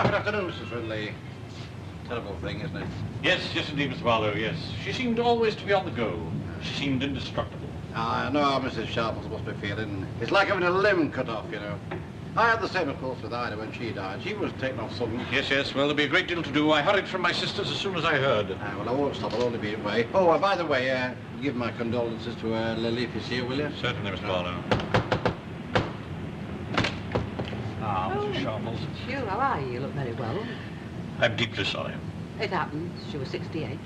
good afternoon, Mrs. Ridley. Terrible thing, isn't it? Yes, indeed, Mr. Barlow, yes. She seemed always to be on the go. She seemed indestructible. I know how Mrs. Sharples must be feeling. It's like having a limb cut off, you know. I had the same, of course, with Ida when she died. She was taken off sudden. Yes, well, there'll be a great deal to do. I hurried from my sister's as soon as I heard. Well, I won't stop. I'll only be away. Oh, by the way, give my condolences to Lily if you see her, will you? Certainly, Mr. Barlow. Mrs. Sharples. Sure, how are you? You look very well. I'm deeply sorry. It happens. She was 68.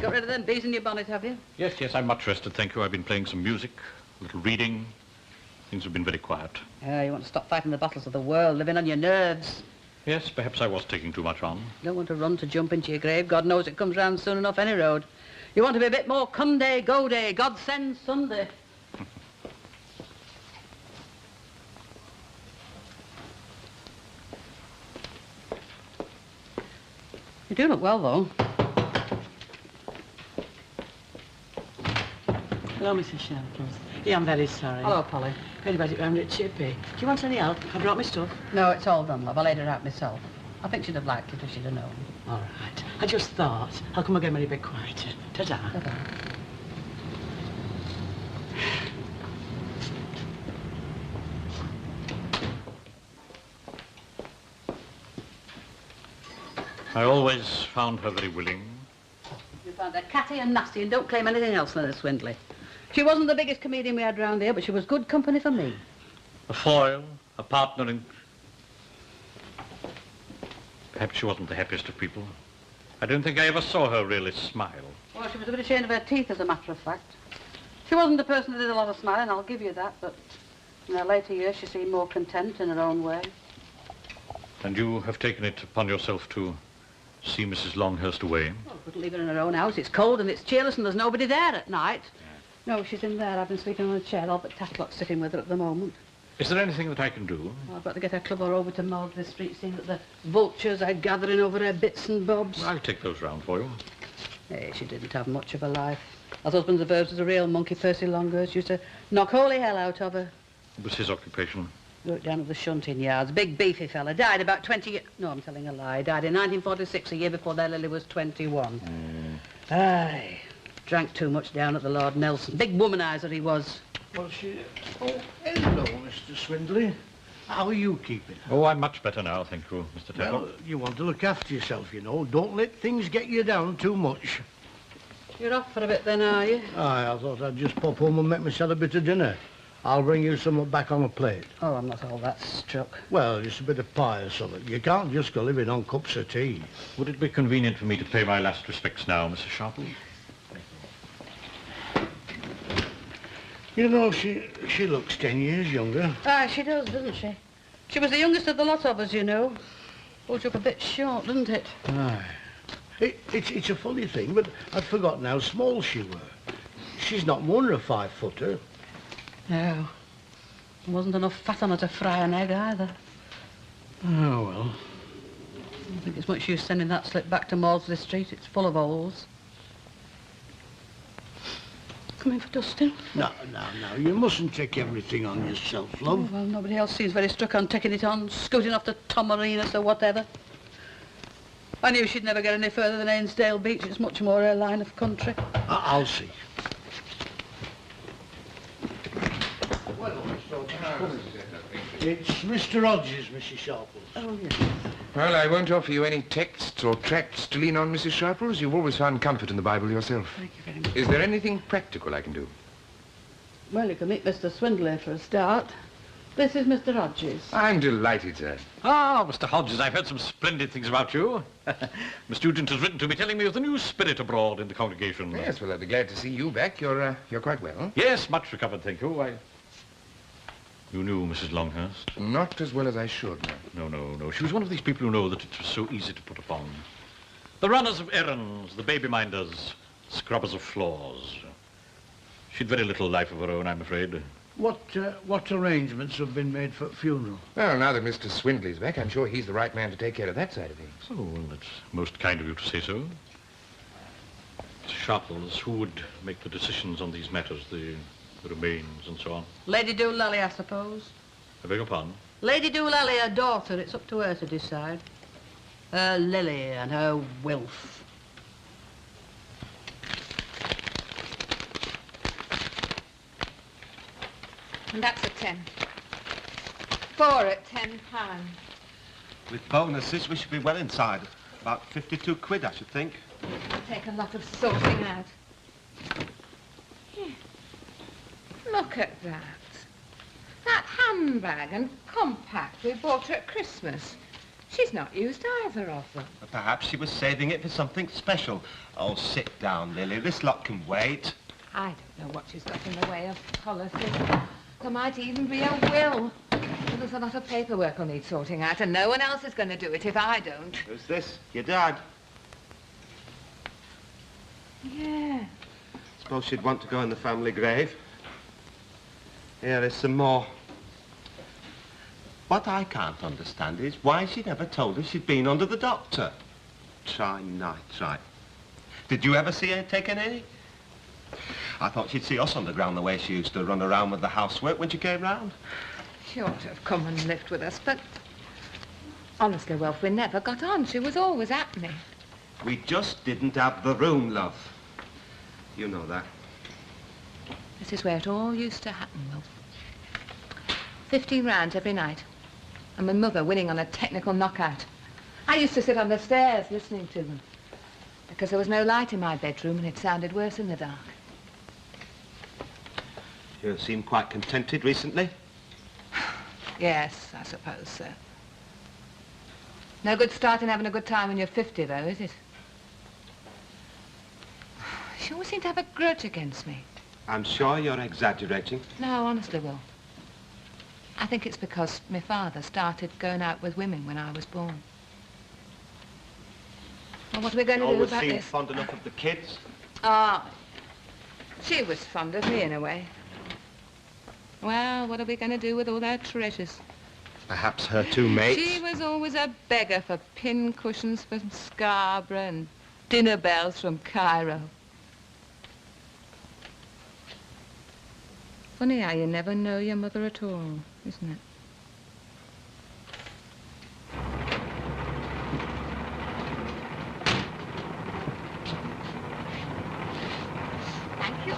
Got rid of them bees in your bonnet, have you? Yes, I'm much rested, thank you. I've been playing some music, a little reading. Things have been very quiet. Yeah, you want to stop fighting the battles of the world, living on your nerves. Yes, perhaps I was taking too much on. You don't want to run to jump into your grave. God knows it comes round soon enough any road. You want to be a bit more come day, go day, God sends Sunday. You do look well, though. Hello, Mrs. Sharples. Yeah, I'm very sorry. Hello, Polly. Very bad it round at Chippy. Do you want any help? I brought my stuff. No, it's all done, love. I laid it out myself. I think she'd have liked it if she'd have known. All right. I just thought I'll come again when you're a bit quieter. Ta-ta. Ta-ta. I always found her very willing. You found her catty and nasty and don't claim anything else than a swindly. She wasn't the biggest comedian we had round here, but she was good company for me. A foil, a partner in... Perhaps she wasn't the happiest of people. I don't think I ever saw her really smile. Well, she was a bit ashamed of her teeth, as a matter of fact. She wasn't the person that did a lot of smiling, I'll give you that, but in her later years she seemed more content in her own way. And you have taken it upon yourself to see Mrs. Longhurst away? Well, couldn't leave her in her own house. It's cold and it's cheerless and there's nobody there at night. Yeah. No, she's in there. I've been sleeping on a chair. Albert Tatlock's sitting with her at the moment. Is there anything that I can do? Well, I've got to get her clubber over to Maudsley Street, seeing that the vultures are gathering over her bits and bobs. I'll take those round for you. Hey, she didn't have much of a life. Her husband of hers was a real monkey. Percy Longhurst used to knock holy hell out of her. What was his occupation? Worked down at the shunting yards. Big, beefy fella. Died about 20 years... No, I'm telling a lie. Died in 1946, a year before their Lily was 21. Aye. Drank too much down at the Lord Nelson. Big womanizer he was. Well, Oh, hello, Mr. Swindley. How are you keeping? Oh, I'm much better now, thank you, Mr. Tatlock. Well, you want to look after yourself, you know. Don't let things get you down too much. You're off for a bit then, are you? Aye, I thought I'd just pop home and make myself a bit of dinner. I'll bring you some back on a plate. Oh, I'm not all that struck. Well, just a bit of pie or something. You can't just go living on cups of tea. Would it be convenient for me to pay my last respects now, Mrs. Sharples? You know, she looks 10 years younger. Aye, she does, doesn't she? She was the youngest of the lot of us, you know. Pulled you up a bit short, didn't it? Aye. It's a funny thing, but I'd forgotten how small she were. She's not more than a 5-footer. No. There wasn't enough fat on her to fry an egg either. Oh, well. I don't think it's much use sending that slip back to Maudsley Street. It's full of holes. Come in for dusting? No. You mustn't take everything on yourself, love. Oh, well, nobody else seems very struck on taking it on, scooting off to Tom Arenas or whatever. I knew she'd never get any further than Ainsdale Beach. It's much more her line of country. I'll see. It's Mr. Rogers, Mrs. Sharples. Oh, yes. Well, I won't offer you any texts or tracts to lean on, Mrs. Sharples. You've always found comfort in the Bible yourself. Thank you very much. Is there anything practical I can do? Well, you can meet Mr. Swindley for a start. This is Mr. Rogers. I'm delighted, sir. Ah, Mr. Hodges, I've heard some splendid things about you. Miss Nugent has written to me telling me of the new spirit abroad in the congregation. Yes, well, I'd be glad to see you back. You're quite well. Yes, much recovered, thank you. You knew Mrs. Longhurst? Not as well as I should, no. No. She was one of these people who know that it was so easy to put upon. The runners of errands, the baby-minders, scrubbers of floors. She'd very little life of her own, I'm afraid. What arrangements have been made for the funeral? Well, now that Mr. Swindley's back, I'm sure he's the right man to take care of that side of things. Oh, well, that's most kind of you to say so. Mr. Sharples, who would make the decisions on these matters? The the remains and so on. Lady Doolally, I suppose. I beg your pardon? Lady Doolally, her daughter, it's up to her to decide. Her Lily and her Wilf. And that's a 10. 4 at £10. With bonuses, we should be well inside. About 52 quid, I should think. It'll take a lot of sorting out. Here. Look at that. That handbag and compact we bought her at Christmas. She's not used either of them. Perhaps she was saving it for something special. Oh, sit down, Lily. This lot can wait. I don't know what she's got in the way of policy. There might even be a will. Well, there's a lot of paperwork I'll need sorting out, and no one else is going to do it if I don't. Who's this? Your dad? Yeah. Suppose she'd want to go in the family grave. Here is some more. What I can't understand is why she never told us she'd been under the doctor. Try nitrite. Did you ever see her taking any? I thought she'd see us on the ground the way she used to run around with the housework when she came round. She ought to have come and lived with us, but honestly, Wilf, we never got on. She was always at me. We just didn't have the room, love. You know that. This is where it all used to happen, Wilf. 15 rounds every night. And my mother winning on a technical knockout. I used to sit on the stairs listening to them. Because there was no light in my bedroom and it sounded worse in the dark. You seem quite contented recently. Yes, I suppose so. No good starting having a good time when you're 50, though, is it? She always seemed to have a grudge against me. I'm sure you're exaggerating. No, honestly, Will. I think it's because my father started going out with women when I was born. Well, what are we going to do Always about seemed this? fond enough of the kids. Ah, she was fond of me in a way. Well, what are we going to do with all our treasures? Perhaps her two mates. She was always a beggar for pin cushions from Scarborough and dinner bells from Cairo. Funny how you never know your mother at all, isn't it? Thank you.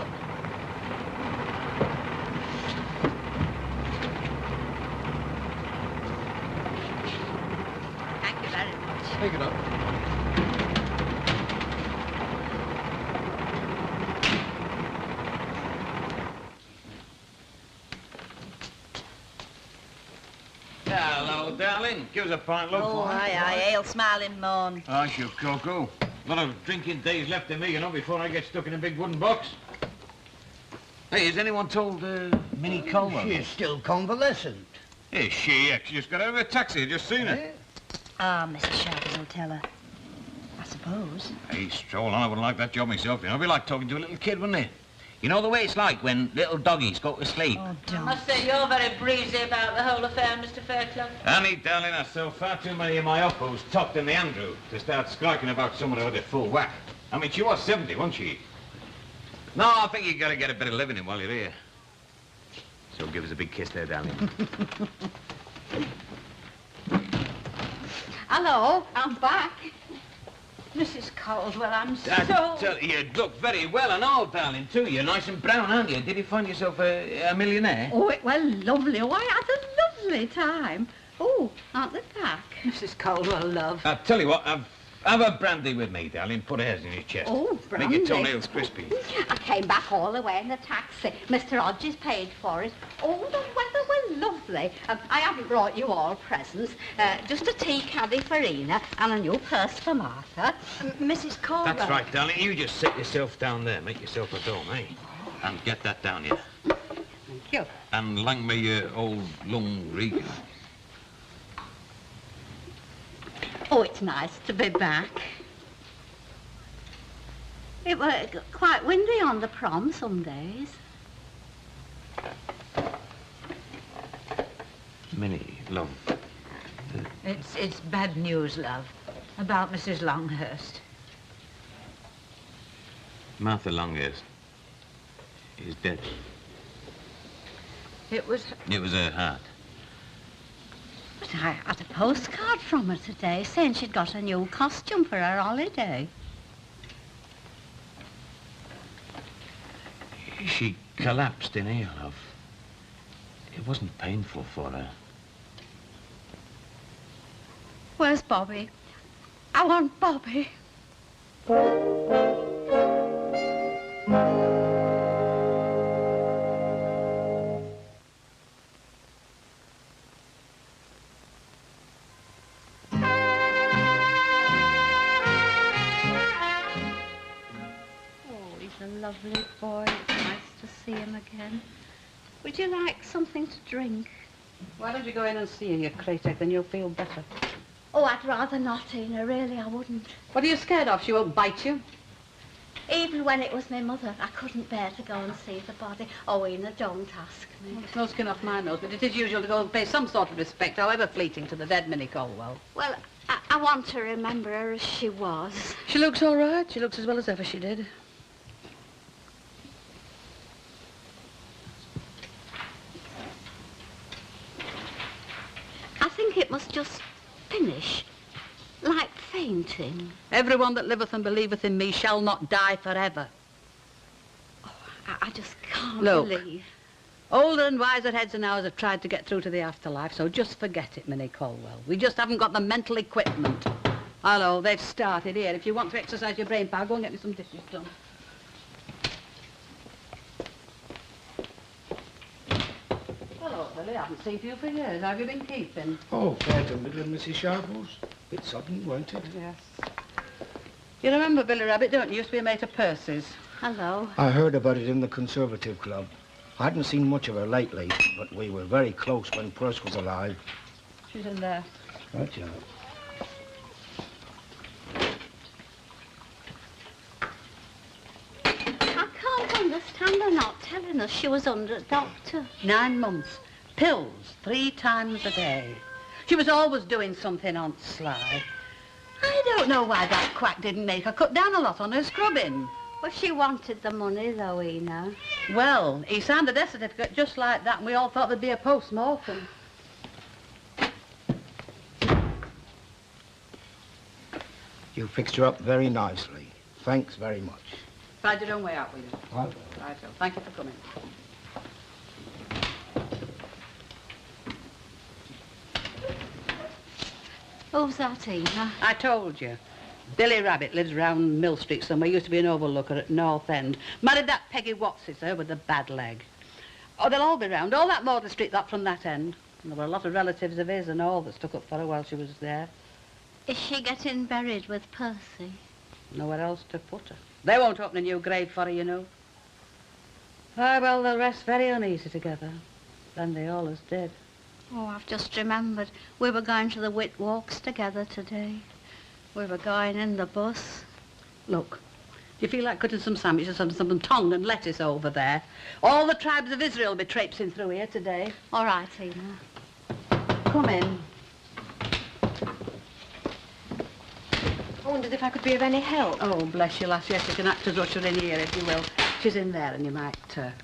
Thank you very much. Take it up. Hello, darling. Give us a pint, love. Oh, aye, ale, smiling morn. Aye, sure, Coco. A lot of drinking days left in me, you know, before I get stuck in a big wooden box. Hey, has anyone told Minnie Coleman? She's still convalescent. Is she? Yeah, she just got out of a taxi. I just seen her. Ah, Mrs. Sharples will tell her. I suppose. Hey, stroll on. I wouldn't like that job myself, you know. It'd be like talking to a little kid, wouldn't it? You know the way it's like when little doggies go to sleep. Oh, I don't. must say, you're very breezy about the whole affair, Mr. Fairclough. Annie, darling, I saw far too many of my uppos tucked in the Andrew to start striking about someone who had a full whack. I mean, she was 70, wasn't she? No, I think you got to get a bit of living in while you're here. So give us a big kiss there, darling. Hello, I'm back. Mrs. Caldwell, I'm so... You look very well and all, darling, too. You're nice and brown, aren't you? Did you find yourself a millionaire? Oh, it was lovely. Oh, I had a lovely time. Oh, aren't they back? Mrs. Caldwell, love. I'll tell you what, have a brandy with me, darling. Put hairs in your chest. Oh, brandy. Make your toenails crispy. I came back all the way in the taxi. Mr. Hodges paid for it. Oh, the weather was lovely. I haven't brought you all presents. Just a tea caddy for Ina and a new purse for Martha. Mrs. Caldwell. That's right, darling. You just sit yourself down there. Make yourself at home, eh? And get that down here. Thank you. And lang me your old lung Regan. Oh, it's nice to be back. It was quite windy on the prom some days. Minnie, love. It's bad news, love, about Mrs. Longhurst. Martha Longhurst is dead. It was... It was her heart. But I had a postcard from her today saying she'd got a new costume for her holiday. She collapsed in here, love. It wasn't painful for her. Where's Bobby? I want Bobby. Lovely boy. It's nice to see him again. Would you like something to drink? Why don't you go in and see her, you cratek, then you'll feel better. Oh, I'd rather not, Ina. Really, I wouldn't. What are you scared of? She won't bite you? Even when it was my mother, I couldn't bear to go and see the body. Oh, Ina, don't ask me. Well, it's no skin off my nose, but it is usual to go and pay some sort of respect, however fleeting, to the dead Minnie Colwell. Well, I want to remember her as she was. She looks all right. She looks as well as ever she did. I think it must just finish, like fainting. Everyone that liveth and believeth in me shall not die forever. Oh, I just can't Look, believe. older and wiser heads than ours have tried to get through to the afterlife, so just forget it, Minnie Colwell. We just haven't got the mental equipment. Hello, they've started here. If you want to exercise your brain power, go and get me some dishes done. Hello, Billy. I haven't seen you for years. How have you been keeping? Oh, fair to middling, Mrs. Sharples. Bit sudden, weren't it? Yes. You remember Billy Rabbit, don't you? Used to be a mate of Percy's. Hello. I heard about it in the Conservative Club. I hadn't seen much of her lately, but we were very close when Percy was alive. She's in there. Right, yeah. I can't understand her not telling us she was under a doctor. 9 months. Pills 3 times a day. She was always doing something on the sly. I don't know why that quack didn't make her cut down a lot on her scrubbing. Well, she wanted the money, though, Ina. Well, he signed a death certificate just like that, and we all thought there'd be a post-mortem. You fixed her up very nicely. Thanks very much. Find your own way out, will you? Right. Right, so. Thank you for coming. Who's that, Ina? I told you. Billy Rabbit lives round Mill Street somewhere. Used to be an overlooker at North End. Married that Peggy What's-it, her with the bad leg. Oh, they'll all be round. All that Morley Street, that from that end. And there were a lot of relatives of his and all that stuck up for her while she was there. Is she getting buried with Percy? Nowhere else to put her. They won't open a new grave for her, you know. Ah, well, they'll rest very uneasy together. Then they always did. Oh, I've just remembered. We were going to the Whit Walks together today. We were going in the bus. Look, do you feel like cutting some sandwiches and some tongue and lettuce over there? All the tribes of Israel will be traipsing through here today. All right, Ina. Come in. I wondered if I could be of any help. Oh, bless you, lass. Yes, you can act as usher in here if you will. She's in there and you might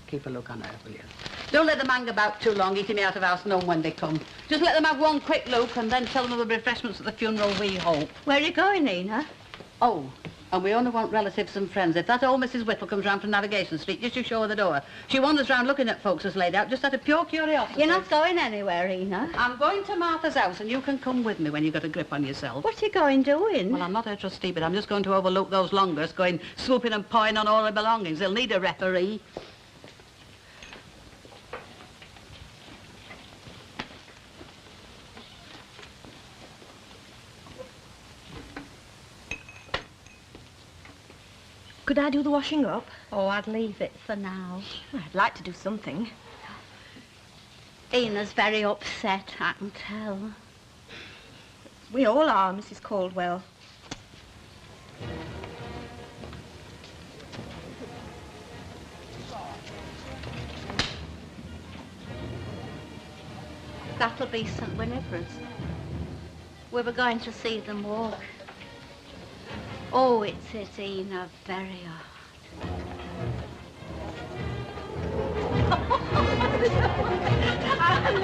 keep a look on her, will you? Don't let them hang about too long, eating me out of house and home when they come. Just let them have one quick look and then tell them of the refreshments at the funeral, we hope. Where are you going, Ina? Oh, and we only want relatives and friends. If that old Mrs. Whittle comes round from Navigation Street, just you show her the door. She wanders round looking at folks as laid out, just out of pure curiosity. You're not going anywhere, Ina. I'm going to Martha's house and you can come with me when you've got a grip on yourself. What are you going doing? Well, I'm not her trustee, but I'm just going to overlook those longers going swooping and pawing on all their belongings. They'll need a referee. Could I do the washing up? Oh, I'd leave it for now. I'd like to do something. Ina's very upset, I can tell. We all are, Mrs. Caldwell. That'll be St. Winifred's. We were going to see them walk. Oh, it's hit Ina very hard.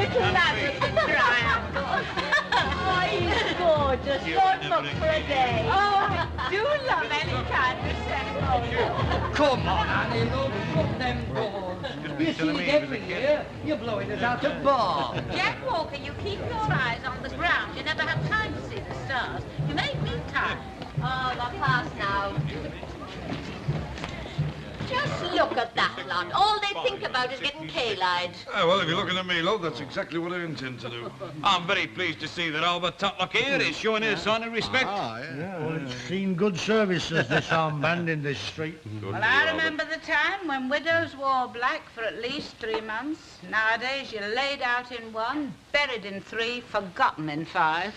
little lad with the triangle. Oh, he's gorgeous. Don't look for a day. Oh, I do love any kind of ceremony. Come on, Annie, look, shut them doors. You see it every year. You're blowing us out of bar. Jack Walker, you keep your eyes on the ground. You never have time to see the stars. You make me tired. Oh, they're past now. Just look at that lot. All they think about is getting K-lied. Well, if you're looking at me, love, that's exactly what I intend to do. I'm very pleased to see that Albert Totlock here is showing his sign of respect. Well, it's seen good services, this armband in this street. Well, I remember the time when widows wore black for at least 3 months. Nowadays, you're laid out in 1, buried in 3, forgotten in 5.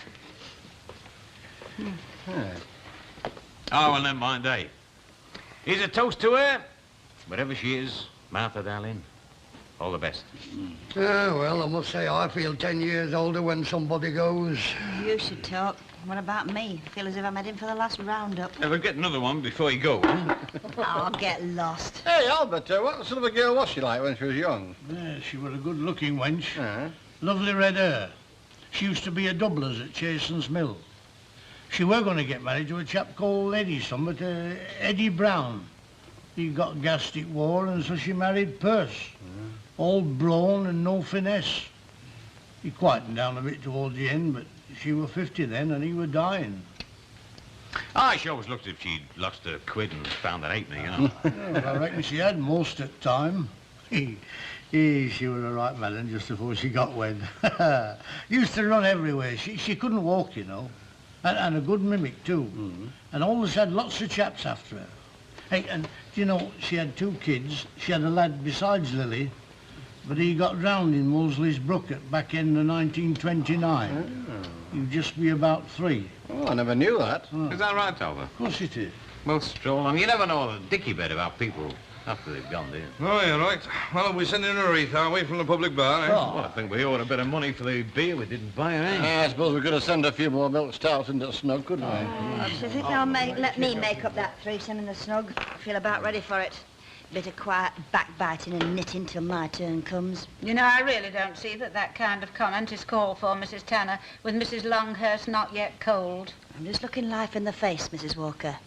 Oh, well, never mind, eh? Here's a toast to her. Wherever she is, Martha, darling, all the best. Well, I must say I feel 10 years older when somebody goes. You should talk. What about me? I feel as if I'm heading for the last roundup. We'll get another one before you go. I'll get lost. Hey, Albert, what sort of a girl was she like when she was young? Yeah, she was a good-looking wench. Lovely red hair. She used to be a doublers at Chason's Mill. She were going to get married to a chap called Eddie, but Eddie Brown. He got gastric war, and so she married Perce. All brawn and no finesse. He quietened down a bit towards the end, but she were 50 then, and he were dying. She always looked as if she'd lost her quid and found that halfpenny, you know. Well, I reckon she had most at time. She was a right melon just before she got wed. Used to run everywhere. She couldn't walk, you know. And a good mimic, too. And always had lots of chaps after her. Hey, and, you know, she had 2 kids. She had a lad besides Lily, but he got drowned in Wolseley's Brook at back end of 1929. He'd just be about 3. Oh, I never knew that. Is that right, Albert? Of course it is. Well, Stroll, I mean, you never know the dicky bit about people after they've gone, do you? Oh, you're right. Well, we're sending a wreath, are we, from the public bar, eh? Well, I think we owed a bit of money for the beer we didn't buy, eh? I suppose we could have sent a few more milk stouts into the snug, couldn't we? Do you think they'll let me make up that threesome in the snug? I feel about ready for it. Bit of quiet backbiting and knitting till my turn comes. You know, I really don't see that kind of comment is called for, Mrs. Tanner, with Mrs. Longhurst not yet cold. I'm just looking life in the face, Mrs. Walker,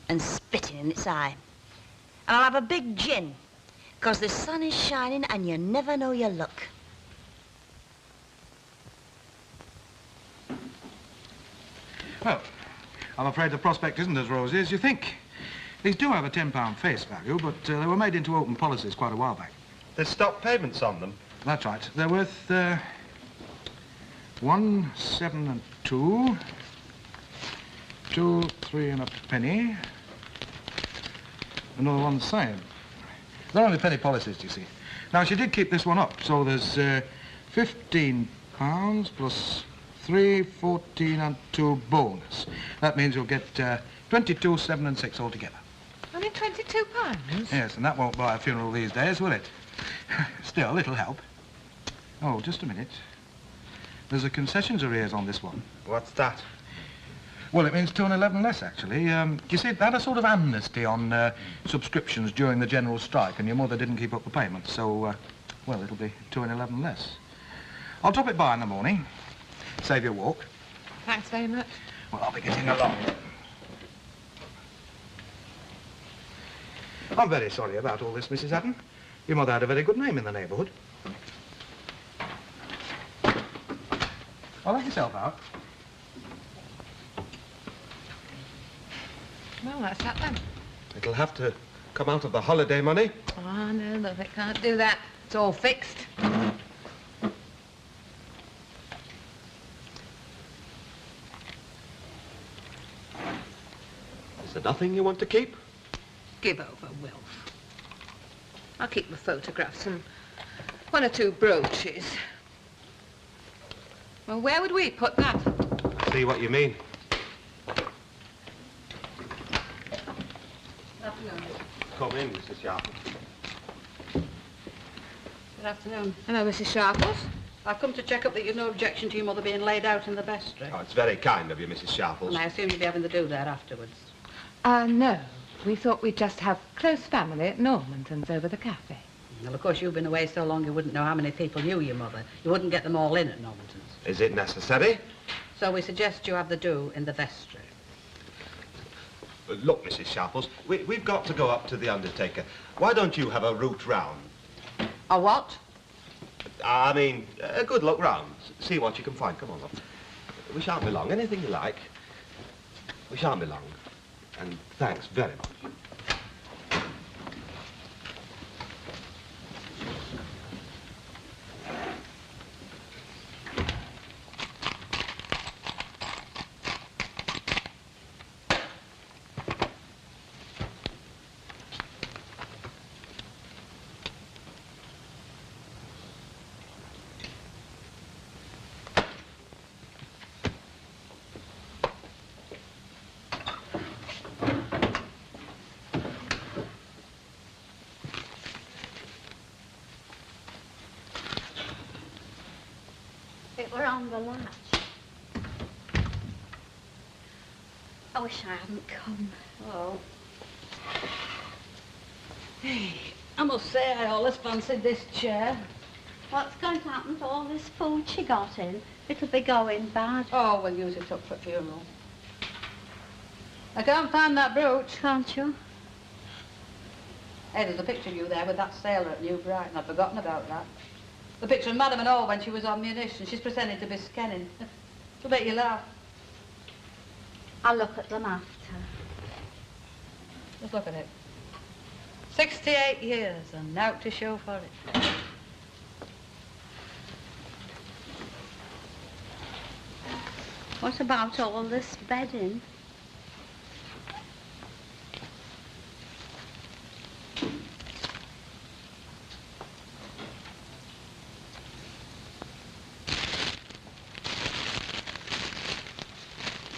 and spitting in its eye. And I'll have a big gin, because the sun is shining and you never know your luck. Well, I'm afraid the prospect isn't as rosy as you think. These do have a £10 face value, but they were made into open policies quite a while back. There's stop payments on them? That's right. They're worth 1, 7 and 2, 2, 3 and a penny. Another one the same. They're only penny policies, do you see. Now, she did keep this one up, so there's £15 plus 3, 14 and 2 bonus. That means you'll get 22, 7 and 6 altogether. Only £22? Yes, and that won't buy a funeral these days, will it? Still, it'll help. Oh, just a minute. There's a concessions arrears on this one. What's that? Well, it means 2 and 11 less, actually. You see, they had a sort of amnesty on subscriptions during the general strike, and your mother didn't keep up the payment, so, well, it'll be 2 and 11 less. I'll drop it by in the morning. Save your walk. Thanks very much. Well, I'll be getting along. I'm very sorry about all this, Mrs. Adden. Your mother had a very good name in the neighbourhood. I'll let yourself out. Well, that's that then. It'll have to come out of the holiday money. Oh, no, love, it can't do that. It's all fixed. Is there nothing you want to keep? Give over, Wilf. I'll keep the photographs and 1 or 2 brooches. Well, where would we put that? I see what you mean. Come in, Mrs. Sharple. Good afternoon. Hello, Mrs. Sharples. I've come to check up that you've no objection to your mother being laid out in the vestry. Oh, it's very kind of you, Mrs. Sharples. And I assume you'll be having to do that afterwards. No. We thought we'd just have close family at Normanton's over the cafe. Well, of course, you've been away so long you wouldn't know how many people knew your mother. You wouldn't get them all in at Normanton's. Is it necessary? So we suggest you have the do in the vestry. Look, Mrs. Sharples, we've got to go up to the undertaker. Why don't you have a route round? A what? I mean, a good look round. See what you can find. Come on, love. We shan't be long. Anything you like. We shan't be long. And thanks very much. It were on the latch. I wish I hadn't come. Oh. Hey, I must say I always fancied this chair. What's going to happen to all this food she got in? It'll be going bad. Oh, we'll use it up for funeral. I can't find that brooch. Can't you? Hey, there's a picture of you there with that sailor at New Brighton. I'd forgotten about that. The picture of Madam and all when she was on munitions. She's pretending to be scanning. She'll make you laugh. I'll look at them after. Just look at it. 68 years and now to show for it. What about all this bedding?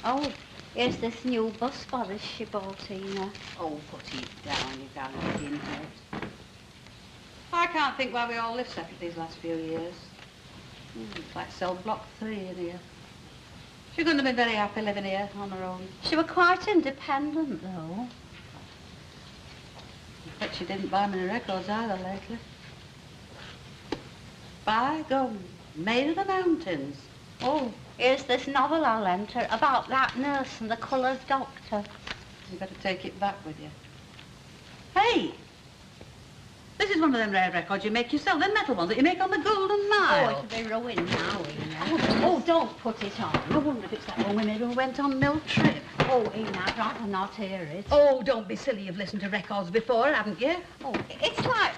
Oh, here's this new bus bodice she bought, Ina. Oh, put it down, you Valentine head. I can't think why we all lived separate these last few years. It's like cell block 3 in here. She couldn't have been very happy living here on her own. She were quite independent, though. I bet she didn't buy many records either lately. By gum, Maid of the Mountains. Oh, here's this novel I lent her about that nurse and the coloured doctor. You better take it back with you. Hey! This is one of them rare records you make yourself, them metal ones that you make on the Golden Mile. Oh, it'll be ruined now, Ina. Oh, don't put it on. I wonder if it's that one we made when we went on mill trip. Oh, Ina, I'd rather not hear it. Oh, don't be silly. You've listened to records before, haven't you? Oh, it's like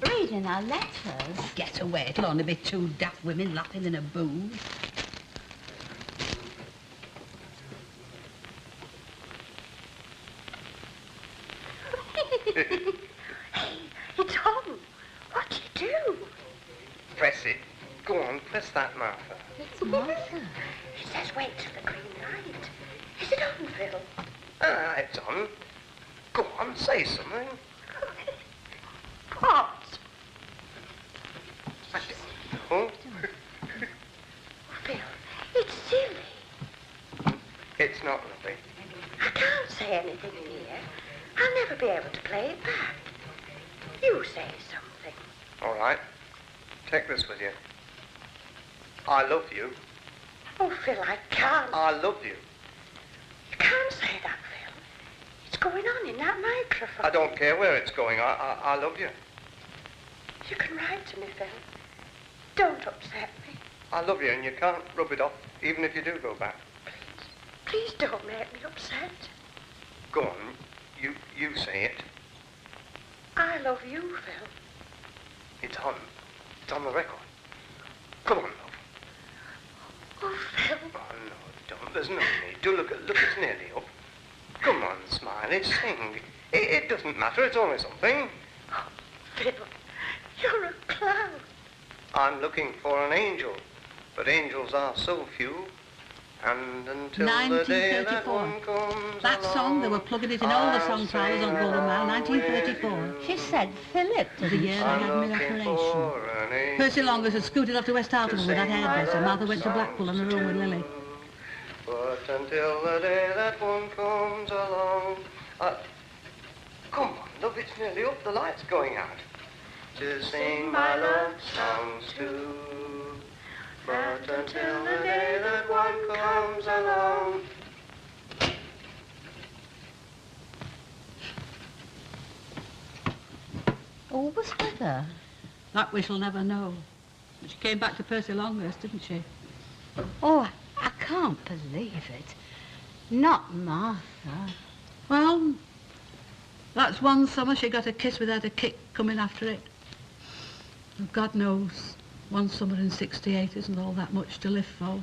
reading her letters. Get away. It'll only be two daft women laughing in a booth. It's on. What'd you do? Press it. Go on, press that, Martha. It's Martha. It says wait till the green light. Is it on, Phil? Ah, it's on. Go on, say something. What? Oh, Phil, it's silly. it's not lovely. I can't say anything in here. I'll never be able to play it back. You say something. All right. Take this with you. I love you. Oh, Phil, I can't. I love you. You can't say that, Phil. It's going on in that microphone. I don't care where it's going. I love you. You can write to me, Phil. Don't upset me. I love you, and you can't rub it off, even if you do go back. Please don't make me upset. Go on. You say it. I love you, Phil. It's on. It's on the record. Come on, love. Oh, Phil. Oh, no, don't. There's no need. Do look, it's nearly up. Come on, Smiley, sing. It doesn't matter. It's only something. Oh, Phil, you're a clown. I'm looking for an angel, but angels are so few. And until the day that one comes That song, they were plugging it in all the song titles on Golden Mile, 1934. She said Philip, To the year I had my operation. Percy Longus had scooted off to West Hartlepool with that hairdresser. Martha went to Blackpool on her own with Lily. But until the day that one comes along... come on, love, it's nearly up. The light's going out. to sing my love songs too. But until the day that one comes along. Always with her? That we shall never know. But she came back to Percy Longhurst, didn't she? Oh, I can't believe it. Not Martha. Well, that's one summer she got a kiss without a kick coming after it. And God knows, one summer in 68 isn't all that much to live for.